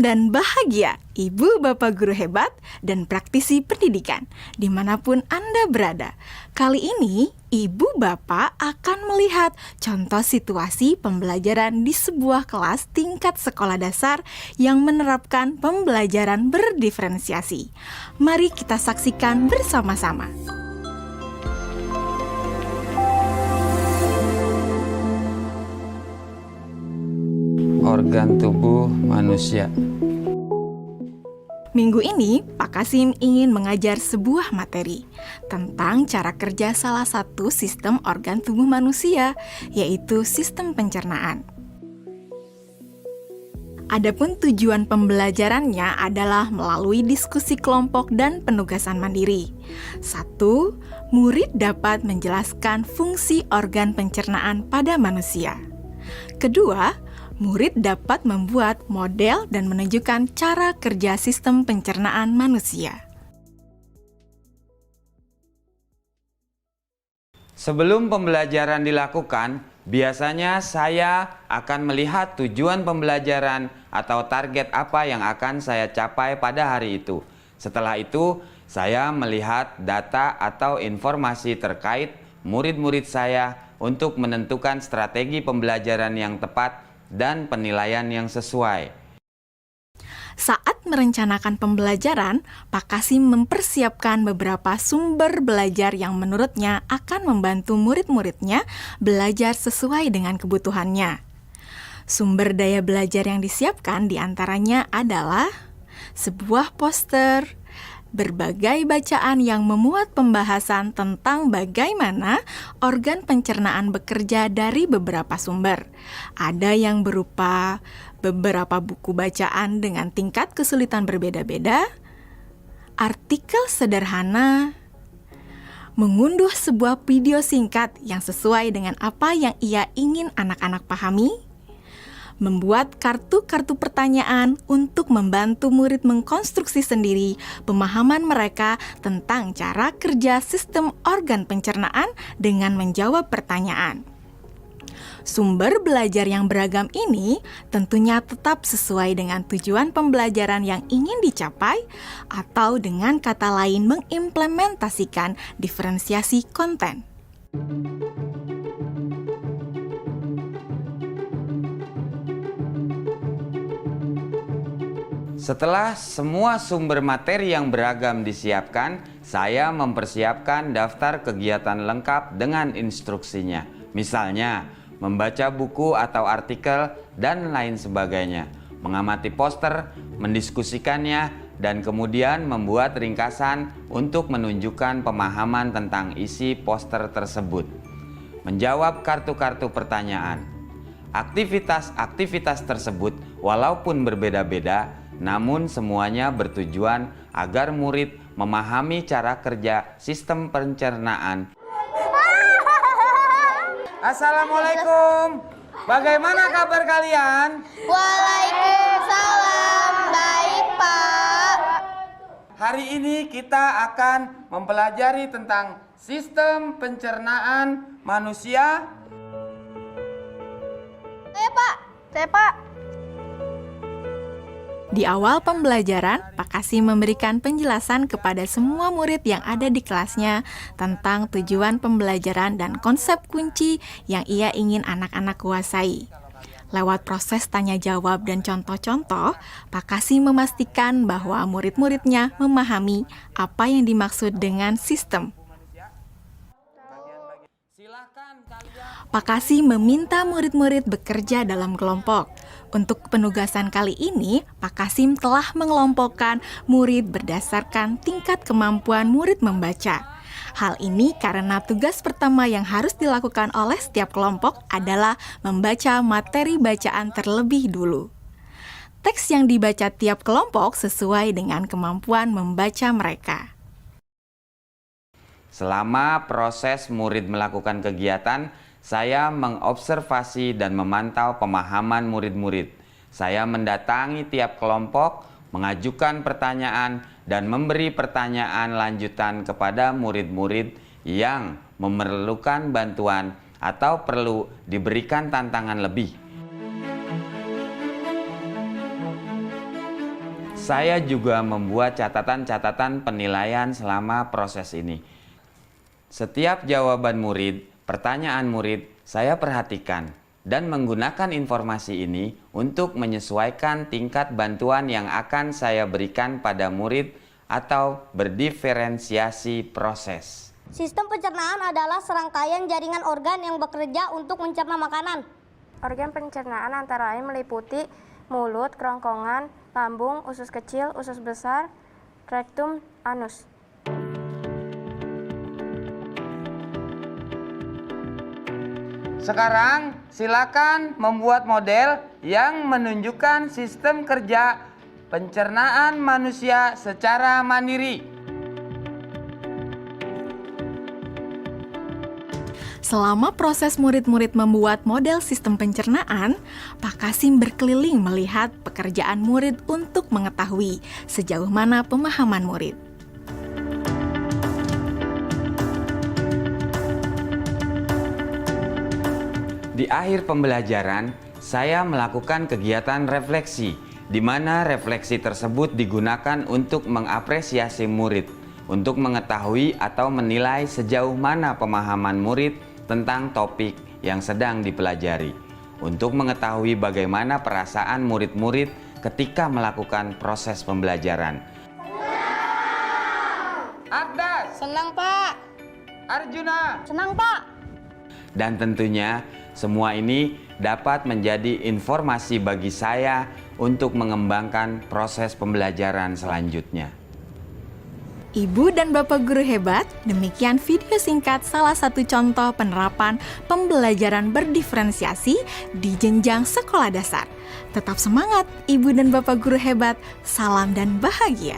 dan bahagia, Ibu Bapak guru hebat dan praktisi pendidikan, dimanapun Anda berada. Kali ini, Ibu Bapak akan melihat contoh situasi pembelajaran di sebuah kelas tingkat sekolah dasar yang menerapkan pembelajaran berdiferensiasi. Mari kita saksikan bersama-sama. Organ tubuh manusia. Minggu ini, Pak Kasim ingin mengajar sebuah materi tentang cara kerja salah satu sistem organ tubuh manusia, yaitu sistem pencernaan. Adapun tujuan pembelajarannya adalah melalui diskusi kelompok dan penugasan mandiri. 1. Murid dapat menjelaskan fungsi organ pencernaan pada manusia. Kedua, murid dapat membuat model dan menunjukkan cara kerja sistem pencernaan manusia. Sebelum pembelajaran dilakukan, biasanya saya akan melihat tujuan pembelajaran atau target apa yang akan saya capai pada hari itu. Setelah itu, saya melihat data atau informasi terkait murid-murid saya untuk menentukan strategi pembelajaran yang tepat dan penilaian yang sesuai. Saat merencanakan pembelajaran, Pak Kasim mempersiapkan beberapa sumber belajar yang menurutnya akan membantu murid-muridnya belajar sesuai dengan kebutuhannya. Sumber daya belajar yang disiapkan diantaranya adalah sebuah poster, berbagai bacaan yang memuat pembahasan tentang bagaimana organ pencernaan bekerja dari beberapa sumber. Ada yang berupa beberapa buku bacaan dengan tingkat kesulitan berbeda-beda, artikel sederhana, mengunduh sebuah video singkat yang sesuai dengan apa yang ia ingin anak-anak pahami, membuat kartu-kartu pertanyaan untuk membantu murid mengkonstruksi sendiri pemahaman mereka tentang cara kerja sistem organ pencernaan dengan menjawab pertanyaan. Sumber belajar yang beragam ini tentunya tetap sesuai dengan tujuan pembelajaran yang ingin dicapai, atau dengan kata lain mengimplementasikan diferensiasi konten. Setelah semua sumber materi yang beragam disiapkan, saya mempersiapkan daftar kegiatan lengkap dengan instruksinya. Misalnya, membaca buku atau artikel dan lain sebagainya, mengamati poster, mendiskusikannya, dan kemudian membuat ringkasan untuk menunjukkan pemahaman tentang isi poster tersebut. Menjawab kartu-kartu pertanyaan. Aktivitas-aktivitas tersebut walaupun berbeda-beda, namun semuanya bertujuan agar murid memahami cara kerja sistem pencernaan. Assalamualaikum. Bagaimana kabar kalian? Waalaikumsalam. Baik, Pak. Hari ini kita akan mempelajari tentang sistem pencernaan manusia. Saya, Pak. Di awal pembelajaran, Pak Kasim memberikan penjelasan kepada semua murid yang ada di kelasnya tentang tujuan pembelajaran dan konsep kunci yang ia ingin anak-anak kuasai. Lewat proses tanya jawab dan contoh-contoh, Pak Kasim memastikan bahwa murid-muridnya memahami apa yang dimaksud dengan sistem. Pak Kasim meminta murid-murid bekerja dalam kelompok. Untuk penugasan kali ini, Pak Kasim telah mengelompokkan murid berdasarkan tingkat kemampuan murid membaca. Hal ini karena tugas pertama yang harus dilakukan oleh setiap kelompok adalah membaca materi bacaan terlebih dulu. Teks yang dibaca tiap kelompok sesuai dengan kemampuan membaca mereka. Selama proses murid melakukan kegiatan, saya mengobservasi dan memantau pemahaman murid-murid. Saya mendatangi tiap kelompok, mengajukan pertanyaan, dan memberi pertanyaan lanjutan kepada murid-murid yang memerlukan bantuan atau perlu diberikan tantangan lebih. Saya juga membuat catatan-catatan penilaian selama proses ini. Setiap jawaban murid, pertanyaan murid, saya perhatikan dan menggunakan informasi ini untuk menyesuaikan tingkat bantuan yang akan saya berikan pada murid atau berdiferensiasi proses. Sistem pencernaan adalah serangkaian jaringan organ yang bekerja untuk mencerna makanan. Organ pencernaan antara lain meliputi mulut, kerongkongan, lambung, usus kecil, usus besar, rektum, anus. Sekarang silakan membuat model yang menunjukkan sistem kerja pencernaan manusia secara mandiri. Selama proses murid-murid membuat model sistem pencernaan, Pak Kasim berkeliling melihat pekerjaan murid untuk mengetahui sejauh mana pemahaman murid. Di akhir pembelajaran, saya melakukan kegiatan refleksi, di mana refleksi tersebut digunakan untuk mengapresiasi murid, untuk mengetahui atau menilai sejauh mana pemahaman murid tentang topik yang sedang dipelajari, untuk mengetahui bagaimana perasaan murid-murid ketika melakukan proses pembelajaran. Ardas, Senang, Pak. Arjuna, Senang, Pak. dan tentunya semua ini dapat menjadi informasi bagi saya untuk mengembangkan proses pembelajaran selanjutnya. Ibu dan Bapak guru hebat, demikian video singkat salah satu contoh penerapan pembelajaran berdiferensiasi di jenjang sekolah dasar. Tetap semangat, Ibu dan Bapak guru hebat. Salam dan bahagia.